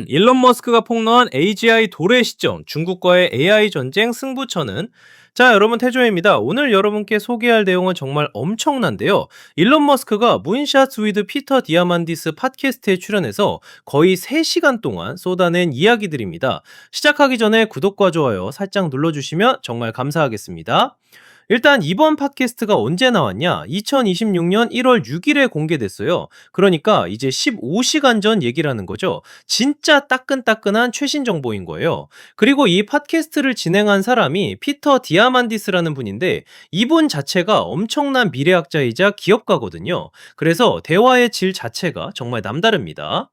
일론 머스크가 폭로한 AGI 도래 시점, 중국과의 AI 전쟁 승부처는. 자, 여러분, 태조입니다. 오늘 여러분께 소개할 내용은 정말 엄청난데요. 일론 머스크가 문샷 위드 피터 디아만디스 팟캐스트에 출연해서 거의 3시간 동안 쏟아낸 이야기들입니다. 시작하기 전에 구독과 좋아요 살짝 눌러주시면 정말 감사하겠습니다. 일단 이번 팟캐스트가 언제 나왔냐? 2026년 1월 6일에 공개됐어요. 그러니까 이제 15시간 전 얘기라는 거죠. 진짜 따끈따끈한 최신 정보인 거예요. 그리고 이 팟캐스트를 진행한 사람이 피터 디아만디스라는 분인데, 이분 자체가 엄청난 미래학자이자 기업가거든요. 그래서 대화의 질 자체가 정말 남다릅니다.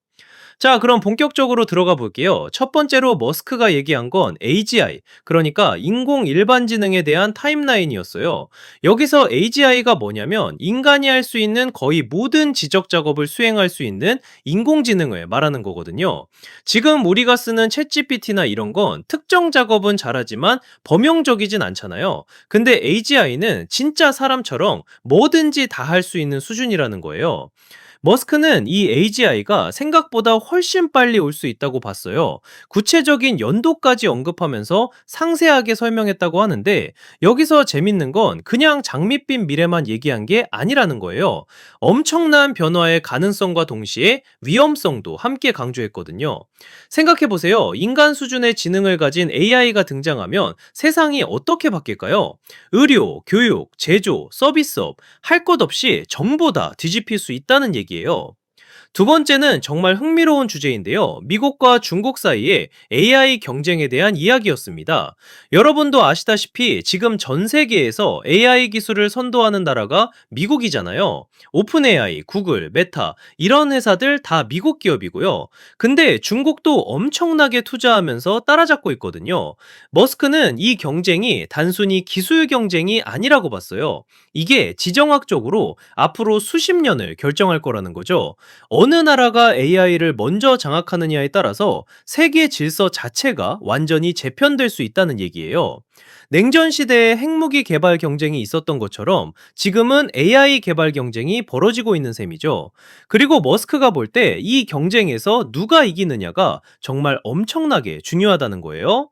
자, 그럼 본격적으로 들어가 볼게요. 첫 번째로 머스크가 얘기한 건 AGI, 그러니까 인공 일반지능에 대한 타임라인이었어요. 여기서 AGI가 뭐냐면 인간이 할 수 있는 거의 모든 지적 작업을 수행할 수 있는 인공지능을 말하는 거거든요. 지금 우리가 쓰는 챗GPT나 이런 건 특정 작업은 잘하지만 범용적이진 않잖아요. 근데 AGI는 진짜 사람처럼 뭐든지 다 할 수 있는 수준이라는 거예요. 머스크는 이 AGI가 생각보다 훨씬 빨리 올 수 있다고 봤어요. 구체적인 연도까지 언급하면서 상세하게 설명했다고 하는데, 여기서 재밌는 건 그냥 장밋빛 미래만 얘기한 게 아니라는 거예요. 엄청난 변화의 가능성과 동시에 위험성도 함께 강조했거든요. 생각해보세요. 인간 수준의 지능을 가진 AI가 등장하면 세상이 어떻게 바뀔까요? 의료, 교육, 제조, 서비스업, 할 것 없이 전부 다 뒤집힐 수 있다는 얘기예요. 두 번째는 정말 흥미로운 주제인데요. 미국과 중국 사이의 AI 경쟁에 대한 이야기였습니다. 여러분도 아시다시피 지금 전 세계에서 AI 기술을 선도하는 나라가 미국이잖아요. 오픈 AI, 구글, 메타, 이런 회사들 다 미국 기업이고요. 근데 중국도 엄청나게 투자하면서 따라잡고 있거든요. 머스크는 이 경쟁이 단순히 기술 경쟁이 아니라고 봤어요. 이게 지정학적으로 앞으로 수십 년을 결정할 거라는 거죠. 어느 나라가 AI를 먼저 장악하느냐에 따라서 세계 질서 자체가 완전히 재편될 수 있다는 얘기예요. 냉전 시대에 핵무기 개발 경쟁이 있었던 것처럼 지금은 AI 개발 경쟁이 벌어지고 있는 셈이죠. 그리고 머스크가 볼 때 이 경쟁에서 누가 이기느냐가 정말 엄청나게 중요하다는 거예요.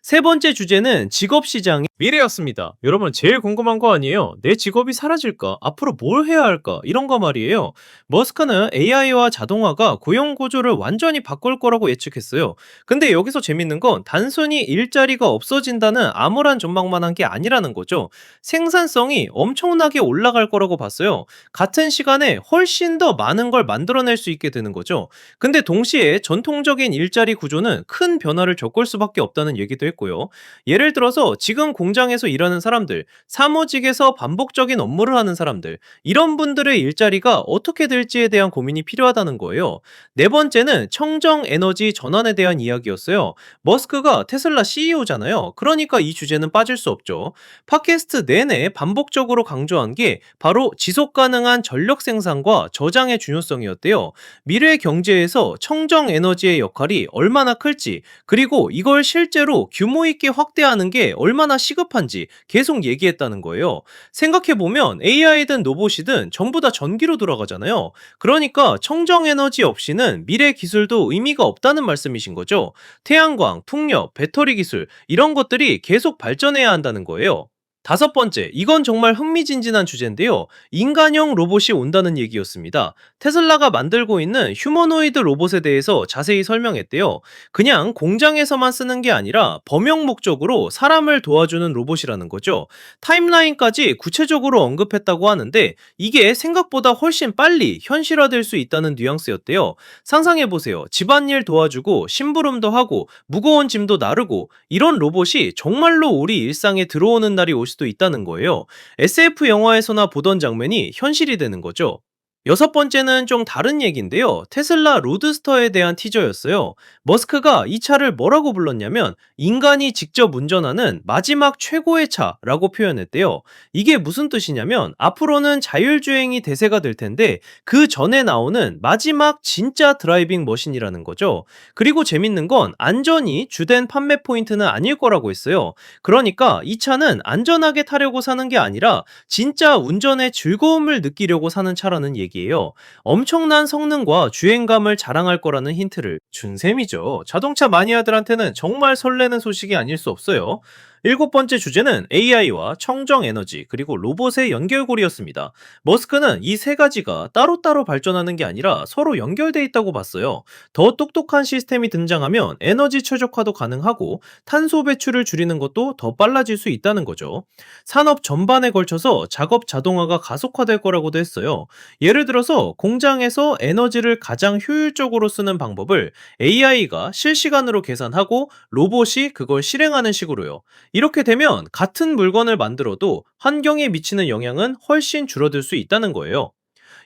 세 번째 주제는 직업 시장의 미래였습니다. 여러분, 제일 궁금한 거 아니에요? 내 직업이 사라질까? 앞으로 뭘 해야 할까? 이런 거 말이에요. 머스크는 AI와 자동화가 고용 구조를 완전히 바꿀 거라고 예측했어요. 근데 여기서 재밌는 건 단순히 일자리가 없어진다는 암울한 전망만 한 게 아니라는 거죠. 생산성이 엄청나게 올라갈 거라고 봤어요. 같은 시간에 훨씬 더 많은 걸 만들어낼 수 있게 되는 거죠. 근데 동시에 전통적인 일자리 구조는 큰 변화를 겪을 수밖에 없다는 얘기도 했고요. 예를 들어서 지금 공장에서 일하는 사람들, 사무직에서 반복적인 업무를 하는 사람들, 이런 분들의 일자리가 어떻게 될지에 대한 고민이 필요하다는 거예요. 네 번째는 청정 에너지 전환에 대한 이야기였어요. 머스크가 테슬라 CEO잖아요. 그러니까 이 주제는 빠질 수 없죠. 팟캐스트 내내 반복적으로 강조한 게 바로 지속 가능한 전력 생산과 저장의 중요성이었대요. 미래 경제에서 청정 에너지의 역할이 얼마나 클지, 그리고 이걸 실제로 규모 있게 확대하는 게 얼마나 시급한지 계속 얘기했다는 거예요. 생각해보면 AI든 로봇이든 전부 다 전기로 돌아가잖아요. 그러니까 청정 에너지 없이는 미래 기술도 의미가 없다는 말씀이신 거죠. 태양광, 풍력, 배터리 기술, 이런 것들이 계속 발전해야 한다는 거예요. 다섯 번째, 이건 정말 흥미진진한 주제인데요. 인간형 로봇이 온다는 얘기였습니다. 테슬라가 만들고 있는 휴머노이드 로봇에 대해서 자세히 설명했대요. 그냥 공장에서만 쓰는 게 아니라 범용 목적으로 사람을 도와주는 로봇이라는 거죠. 타임라인까지 구체적으로 언급했다고 하는데, 이게 생각보다 훨씬 빨리 현실화될 수 있다는 뉘앙스였대요. 상상해보세요. 집안일 도와주고 심부름도 하고 무거운 짐도 나르고, 이런 로봇이 정말로 우리 일상에 들어오는 날이 올 수도 있다는 거예요. SF 영화에서나 보던 장면이 현실이 되는 거죠. 여섯 번째는 좀 다른 얘기인데요. 테슬라 로드스터에 대한 티저였어요. 머스크가 이 차를 뭐라고 불렀냐면 인간이 직접 운전하는 마지막 최고의 차라고 표현했대요. 이게 무슨 뜻이냐면 앞으로는 자율주행이 대세가 될 텐데 그 전에 나오는 마지막 진짜 드라이빙 머신이라는 거죠. 그리고 재밌는 건 안전이 주된 판매 포인트는 아닐 거라고 했어요. 그러니까 이 차는 안전하게 타려고 사는 게 아니라 진짜 운전의 즐거움을 느끼려고 사는 차라는 얘기예요. 엄청난 성능과 주행감을 자랑할 거라는 힌트를 준 셈이죠. 자동차 마니아들한테는 정말 설레는 소식이 아닐 수 없어요. 일곱 번째 주제는 AI와 청정 에너지 그리고 로봇의 연결고리였습니다. 머스크는 이 세 가지가 따로따로 발전하는 게 아니라 서로 연결돼 있다고 봤어요. 더 똑똑한 시스템이 등장하면 에너지 최적화도 가능하고 탄소 배출을 줄이는 것도 더 빨라질 수 있다는 거죠. 산업 전반에 걸쳐서 작업 자동화가 가속화될 거라고도 했어요. 예를 들어서 공장에서 에너지를 가장 효율적으로 쓰는 방법을 AI가 실시간으로 계산하고 로봇이 그걸 실행하는 식으로요. 이렇게 되면 같은 물건을 만들어도 환경에 미치는 영향은 훨씬 줄어들 수 있다는 거예요.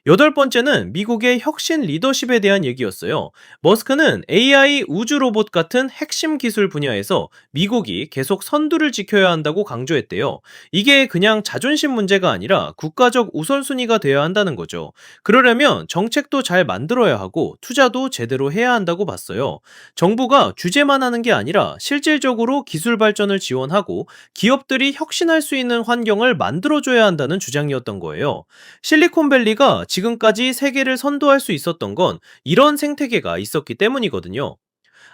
여덟 번째는 미국의 혁신 리더십에 대한 얘기였어요. 머스크는 AI 우주 로봇 같은 핵심 기술 분야에서 미국이 계속 선두를 지켜야 한다고 강조했대요. 이게 그냥 자존심 문제가 아니라 국가적 우선순위가 되어야 한다는 거죠. 그러려면 정책도 잘 만들어야 하고 투자도 제대로 해야 한다고 봤어요. 정부가 규제만 하는 게 아니라 실질적으로 기술 발전을 지원하고 기업들이 혁신할 수 있는 환경을 만들어줘야 한다는 주장이었던 거예요. 실리콘밸리가 지금까지 세계를 선도할 수 있었던 건 이런 생태계가 있었기 때문이거든요.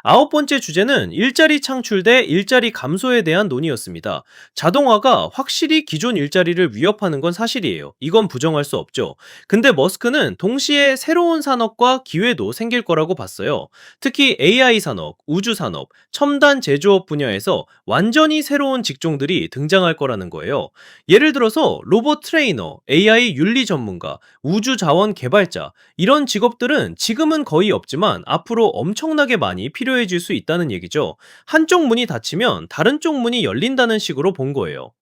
아홉 번째 주제는 일자리 창출 대 일자리 감소에 대한 논의였습니다. 자동화가 확실히 기존 일자리를 위협하는 건 사실이에요. 이건 부정할 수 없죠. 근데 머스크는 동시에 새로운 산업과 기회도 생길 거라고 봤어요. 특히 AI 산업, 우주 산업, 첨단 제조업 분야에서 완전히 새로운 직종들이 등장할 거라는 거예요. 예를 들어서 로봇 트레이너, AI 윤리 전문가, 우주 자원 개발자, 이런 직업들은 지금은 거의 없지만 앞으로 엄청나게 많이 필요해질 수 있다는 얘기죠. 한쪽 문이 닫히면 다른 쪽 문이 열린다는 식으로 본 거예요.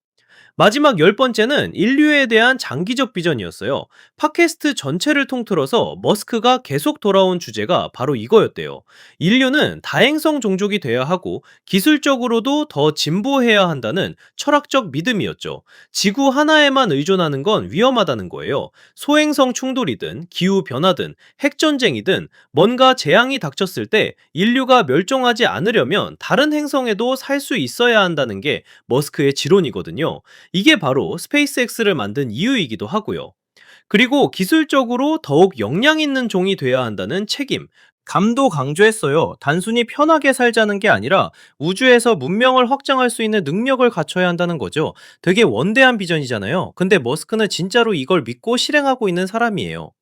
마지막 열 번째는 인류에 대한 장기적 비전이었어요. 팟캐스트 전체를 통틀어서 머스크가 계속 돌아온 주제가 바로 이거였대요. 인류는 다행성 종족이 돼야 하고 기술적으로도 더 진보해야 한다는 철학적 믿음이었죠. 지구 하나에만 의존하는 건 위험하다는 거예요. 소행성 충돌이든 기후 변화든 핵전쟁이든 뭔가 재앙이 닥쳤을 때 인류가 멸종하지 않으려면 다른 행성에도 살 수 있어야 한다는 게 머스크의 지론이거든요. 이게 바로 스페이스X를 만든 이유이기도 하고요. 그리고 기술적으로 더욱 역량 있는 종이 돼야 한다는 책임, 감도 강조했어요. 단순히 편하게 살자는 게 아니라 우주에서 문명을 확장할 수 있는 능력을 갖춰야 한다는 거죠. 되게 원대한 비전이잖아요. 근데 머스크는 진짜로 이걸 믿고 실행하고 있는 사람이에요.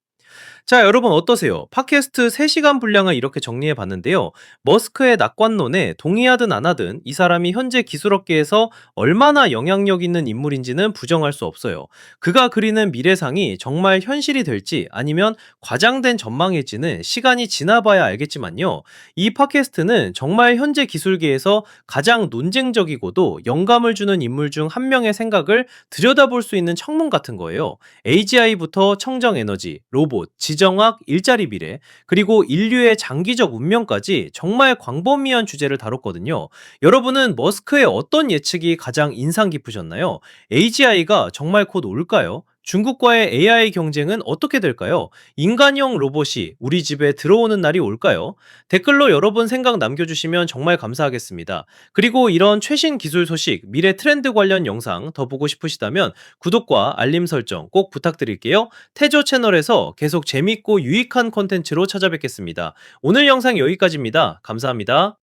자, 여러분 어떠세요? 팟캐스트 3시간 분량을 이렇게 정리해 봤는데요. 머스크의 낙관론에 동의하든 안 하든 이 사람이 현재 기술업계에서 얼마나 영향력 있는 인물인지는 부정할 수 없어요. 그가 그리는 미래상이 정말 현실이 될지 아니면 과장된 전망일지는 시간이 지나봐야 알겠지만요. 이 팟캐스트는 정말 현재 기술계에서 가장 논쟁적이고도 영감을 주는 인물 중 한 명의 생각을 들여다볼 수 있는 청문 같은 거예요. AGI부터 청정에너지, 로봇, 지정학, 일자리 미래, 그리고 인류의 장기적 운명까지 정말 광범위한 주제를 다뤘거든요. 여러분은 머스크의 어떤 예측이 가장 인상 깊으셨나요? AGI가 정말 곧 올까요? 중국과의 AI 경쟁은 어떻게 될까요? 인간형 로봇이 우리 집에 들어오는 날이 올까요? 댓글로 여러분 생각 남겨주시면 정말 감사하겠습니다. 그리고 이런 최신 기술 소식, 미래 트렌드 관련 영상 더 보고 싶으시다면 구독과 알림 설정 꼭 부탁드릴게요. 태조 채널에서 계속 재밌고 유익한 콘텐츠로 찾아뵙겠습니다. 오늘 영상 여기까지입니다. 감사합니다.